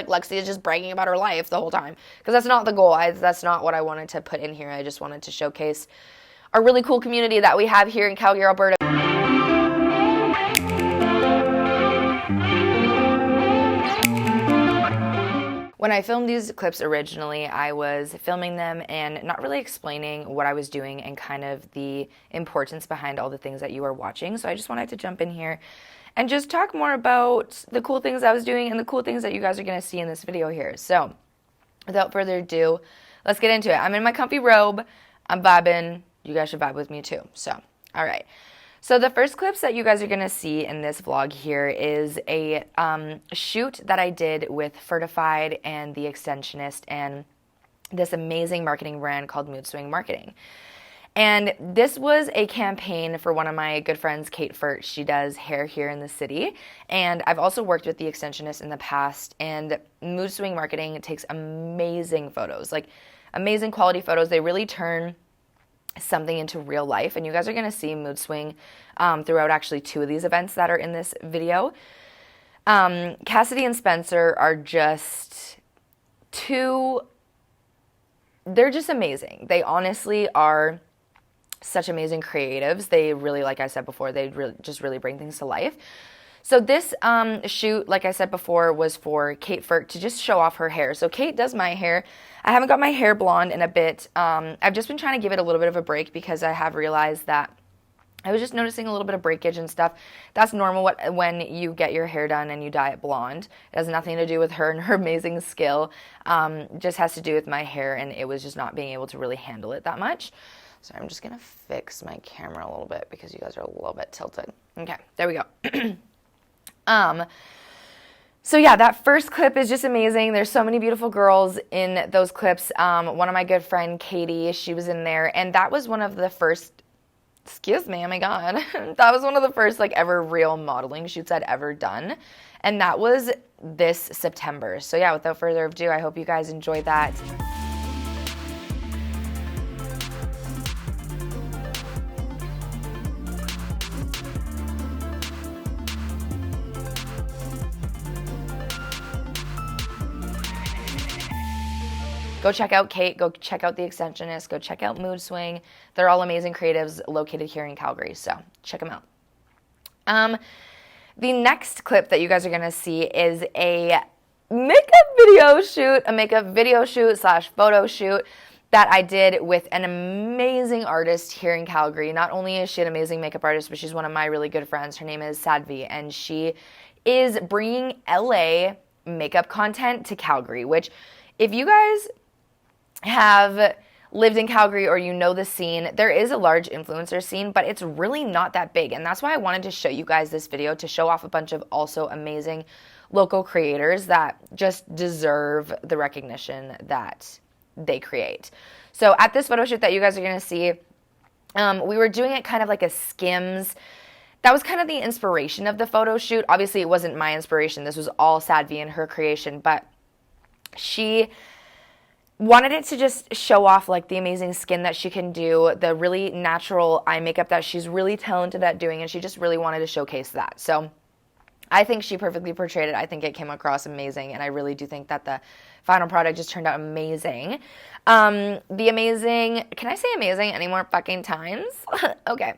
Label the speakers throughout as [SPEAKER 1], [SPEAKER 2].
[SPEAKER 1] like Lexi is just bragging about her life the whole time, because that's not the goal. That's not what I wanted to put in here. I just wanted to showcase a really cool community that we have here in Calgary, Alberta. When I filmed these clips originally, I was filming them and not really explaining what I was doing and kind of the importance behind all the things that you are watching. So I just wanted to jump in here and just talk more about the cool things I was doing and the cool things that you guys are going to see in this video here. So without further ado, let's get into it. I'm in my comfy robe. I'm vibing. You guys should vibe with me too. So, all right. So the first clips that you guys are going to see in this vlog here is a shoot that I did with Fertified and The Extensionist and this amazing marketing brand called Mood Swing Marketing. And this was a campaign for one of my good friends, Kate Furt. She does hair here in the city. And I've also worked with The Extensionist in the past. And Mood Swing Marketing takes amazing photos, like amazing quality photos. They really turn something into real life, and you guys are going to see Mood Swing throughout actually 2 of these events that are in this video. Cassidy and Spencer are just they're just amazing. They honestly are such amazing creatives. They really, like I said before, they really bring things to life. So this shoot, like I said before, was for Kate Furt to just show off her hair. So Kate does my hair. I haven't got my hair blonde in a bit. I've just been trying to give it a little bit of a break because I have realized that I was just noticing a little bit of breakage and stuff. That's normal when you get your hair done and you dye it blonde. It has nothing to do with her and her amazing skill. Just has to do with my hair, and it was just not being able to really handle it that much. So I'm just going to fix my camera a little bit because you guys are a little bit tilted. Okay, there we go. So yeah, that first clip is just amazing. There's so many beautiful girls in those clips. One of my good friend, Katie, she was in there, and that was one of the first, excuse me, oh my God. That was one of the first like ever real modeling shoots I'd ever done. And that was this September. So yeah, without further ado, I hope you guys enjoyed that. Go check out Kate, go check out The Extensionist, go check out Mood Swing. They're all amazing creatives located here in Calgary, so check them out. The next clip that you guys are going to see is a makeup video shoot / photo shoot that I did with an amazing artist here in Calgary. Not only is she an amazing makeup artist, but she's one of my really good friends. Her name is Sadvi, and she is bringing LA makeup content to Calgary, which if you guys have lived in Calgary or you know the scene, there is a large influencer scene, but it's really not that big. And that's why I wanted to show you guys this video, to show off a bunch of also amazing local creators that just deserve the recognition that they create. So at this photo shoot that you guys are going to see, we were doing it kind of like a Skims. That was kind of the inspiration of the photo shoot. Obviously, it wasn't my inspiration. This was all Sadvi and her creation, but she wanted it to just show off like the amazing skin that she can do, the really natural eye makeup that she's really talented at doing, and she just really wanted to showcase that. So I think she perfectly portrayed it. I think it came across amazing, and I really do think that the final product just turned out amazing. Can I say amazing any more fucking times? Okay.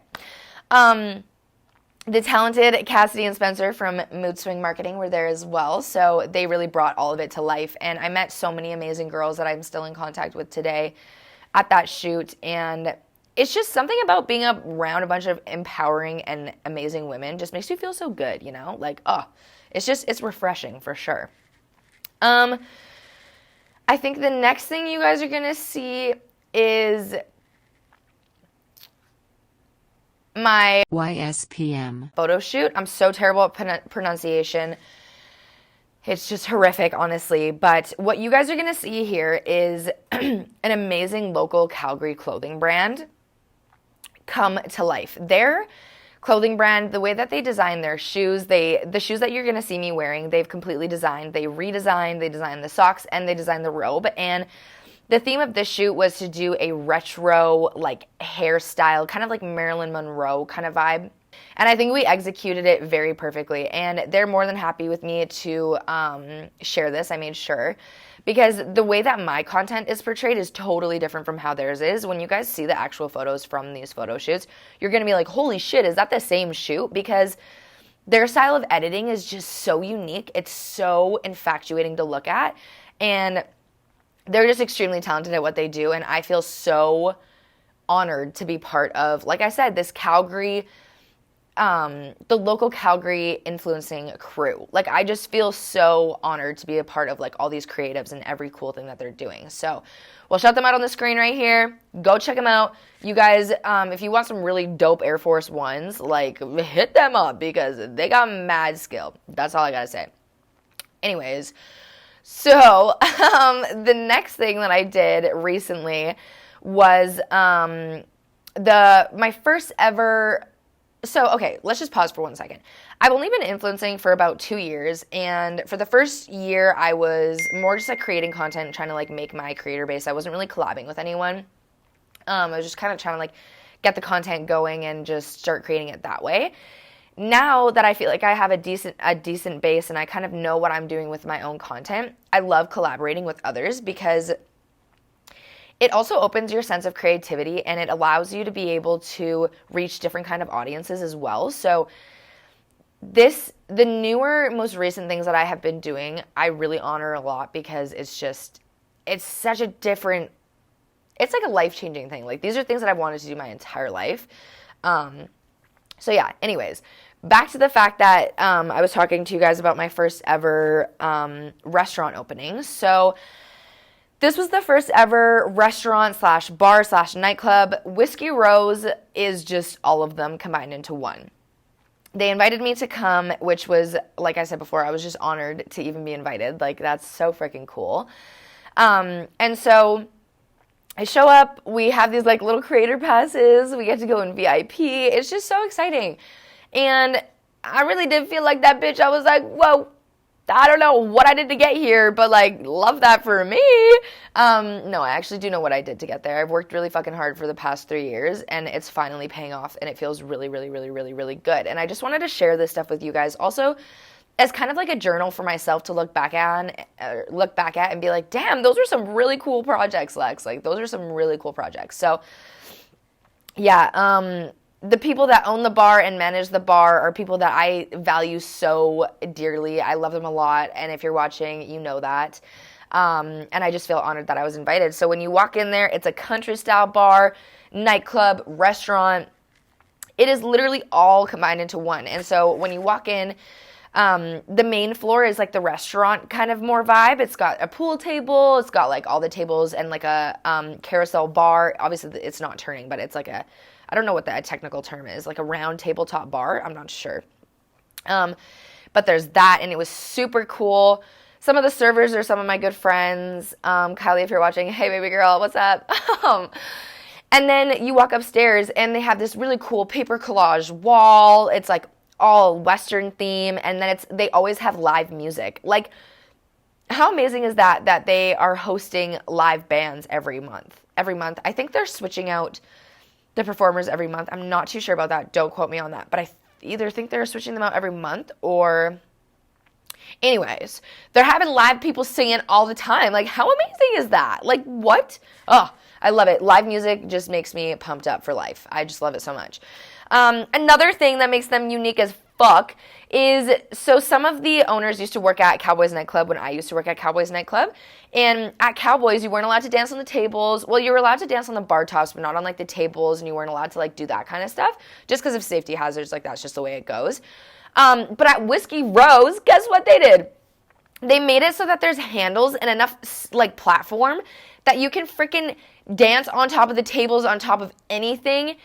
[SPEAKER 1] The talented Cassidy and Spencer from Mood Swing Marketing were there as well, so they really brought all of it to life. And I met so many amazing girls that I'm still in contact with today at that shoot. And it's just something about being around a bunch of empowering and amazing women just makes you feel so good, you know? Like, it's refreshing for sure. I think the next thing you guys are going to see is my
[SPEAKER 2] YSPM
[SPEAKER 1] photo shoot. I'm so terrible at pronunciation. It's just horrific, honestly. But what you guys are going to see here is an amazing local Calgary clothing brand come to life. Their clothing brand, the way that they design their shoes, the shoes that you're going to see me wearing, they've completely designed. They redesigned, they designed the socks, and they designed the robe. And the theme of this shoot was to do a retro, like, hairstyle, kind of like Marilyn Monroe kind of vibe. And I think we executed it very perfectly. And they're more than happy with me to share this. I made sure. Because the way that my content is portrayed is totally different from how theirs is. When you guys see the actual photos from these photo shoots, you're going to be like, holy shit, is that the same shoot? Because their style of editing is just so unique. It's so infatuating to look at. And they're just extremely talented at what they do. And I feel so honored to be part of, like I said, this Calgary, the local Calgary influencing crew. Like, I just feel so honored to be a part of like all these creatives and every cool thing that they're doing. So we'll shout them out on the screen right here. Go check them out. You guys, if you want some really dope Air Force Ones, like, hit them up because they got mad skill. That's all I gotta say. Anyways, so the next thing that I did recently was my first ever. So, okay, let's just pause for 1 second. I've only been influencing for about 2 years, and for the first year, I was more just like creating content and trying to like make my creator base. I wasn't really collabing with anyone. I was just kind of trying to like get the content going and just start creating it that way. Now that I feel like I have a decent base and I kind of know what I'm doing with my own content, I love collaborating with others because it also opens your sense of creativity and it allows you to be able to reach different kind of audiences as well. So the newer, most recent things that I have been doing, I really honor a lot because it's such a different, it's like a life-changing thing. Like, these are things that I've wanted to do my entire life. So yeah, anyways, back to the fact that I was talking to you guys about my first ever restaurant opening. So this was the first ever restaurant / bar / nightclub. Whiskey Rose is just all of them combined into one. They invited me to come, which was, like I said before, I was just honored to even be invited. Like, that's so freaking cool. And so I show up, we have these like little creator passes, we get to go in VIP. It's just so exciting. And I really did feel like that bitch. I was like, whoa, I don't know what I did to get here, but like, love that for me. No, I actually do know what I did to get there. I've worked really fucking hard for the past 3 years and it's finally paying off and it feels really, really, really, really, really good. And I just wanted to share this stuff with you guys also as kind of like a journal for myself to look back at and be like, damn, those are some really cool projects, Lex. Like, those are some really cool projects. So yeah, the people that own the bar and manage the bar are people that I value so dearly. I love them a lot, and if you're watching, you know that. And I just feel honored that I was invited. So when you walk in there, it's a country-style bar, nightclub, restaurant. It is literally all combined into one. And so when you walk in, the main floor is like the restaurant kind of more vibe. It's got a pool table. It's got like all the tables and like a carousel bar. Obviously, it's not turning, but it's like I don't know what the technical term is, like a round tabletop bar. I'm not sure. But there's that, and it was super cool. Some of the servers are some of my good friends. Kylie, if you're watching, hey, baby girl, what's up? And then you walk upstairs, and they have this really cool paper collage wall. It's like all Western theme, and then they always have live music. Like, how amazing is that they are hosting live bands every month? I think they're switching out the performers every month. I'm not too sure about that. Don't quote me on that. But I either think they're switching them out every month or... Anyways, they're having live people singing all the time. Like, how amazing is that? Like, what? Oh, I love it. Live music just makes me pumped up for life. I just love it so much. Another thing that makes them unique as fuck is, so some of the owners used to work at Cowboys Nightclub when I used to work at Cowboys Nightclub. And at Cowboys, you weren't allowed to dance on the tables. Well, you were allowed to dance on the bar tops, but not on like the tables, and you weren't allowed to like do that kind of stuff just because of safety hazards. Like, that's just the way it goes. But at Whiskey Rose, guess what they did? They made it so that there's handles and enough like platform that you can freaking dance on top of the tables, on top of anything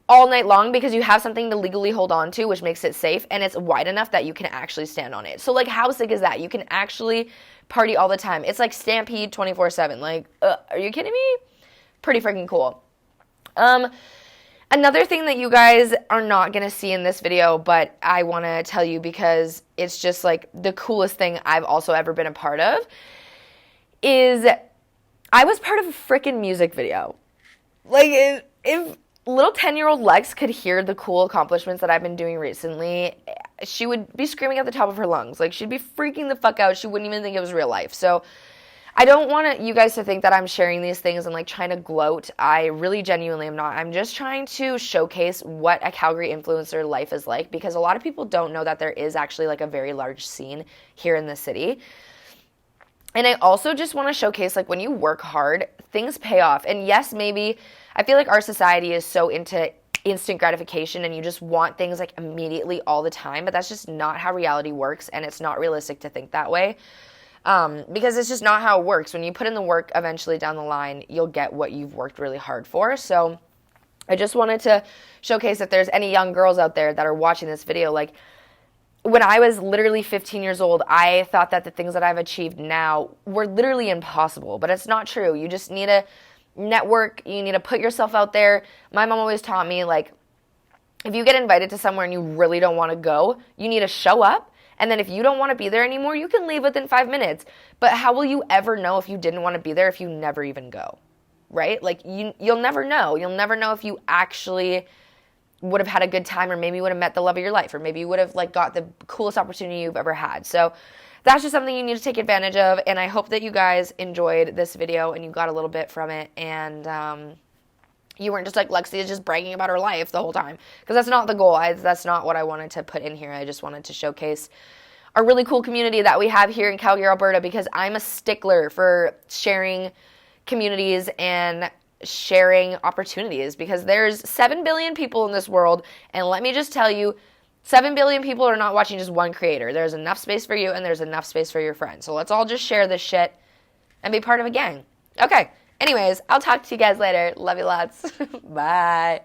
[SPEAKER 1] all night long, because you have something to legally hold on to, which makes it safe, and it's wide enough that you can actually stand on it. So like, how sick is that? You can actually party all the time. It's like Stampede 24/7. Like, are you kidding me? Pretty freaking cool. Another thing that you guys are not going to see in this video, but I want to tell you because it's just like the coolest thing I've also ever been a part of, is I was part of a freaking music video. Like, little 10-year-old Lex could hear the cool accomplishments that I've been doing recently, she would be screaming at the top of her lungs. Like, she'd be freaking the fuck out. She wouldn't even think it was real life. So I don't want you guys to think that I'm sharing these things and like trying to gloat. I really genuinely am not. I'm just trying to showcase what a Calgary influencer life is like, because a lot of people don't know that there is actually like a very large scene here in the city. And I also just want to showcase, like, when you work hard, things pay off. And yes, maybe I feel like our society is so into instant gratification and you just want things like immediately all the time, but that's just not how reality works, and it's not realistic to think that way. Because it's just not how it works. When you put in the work, eventually down the line, you'll get what you've worked really hard for. So I just wanted to showcase if there's any young girls out there that are watching this video, like, when I was literally 15 years old, I thought that the things that I've achieved now were literally impossible, but it's not true. You just need to network. You need to put yourself out there. My mom always taught me, like, if you get invited to somewhere and you really don't want to go, you need to show up. And then if you don't want to be there anymore, you can leave within 5 minutes. But how will you ever know if you didn't want to be there if you never even go, right? Like, you'll never know. You'll never know if you actually would have had a good time, or maybe you would have met the love of your life, or maybe you would have like got the coolest opportunity you've ever had. So that's just something you need to take advantage of. And I hope that you guys enjoyed this video and you got a little bit from it. And you weren't just like, Lexi is just bragging about her life the whole time, because that's not the goal. That's not what I wanted to put in here. I just wanted to showcase a really cool community that we have here in Calgary, Alberta, because I'm a stickler for sharing communities and sharing opportunities, because there's 7 billion people in this world, and let me just tell you, 7 billion people are not watching just one creator. There's enough space for you, and there's enough space for your friends. So let's all just share this shit and be part of a gang. Okay, anyways, I'll talk to you guys later. Love you lots. Bye.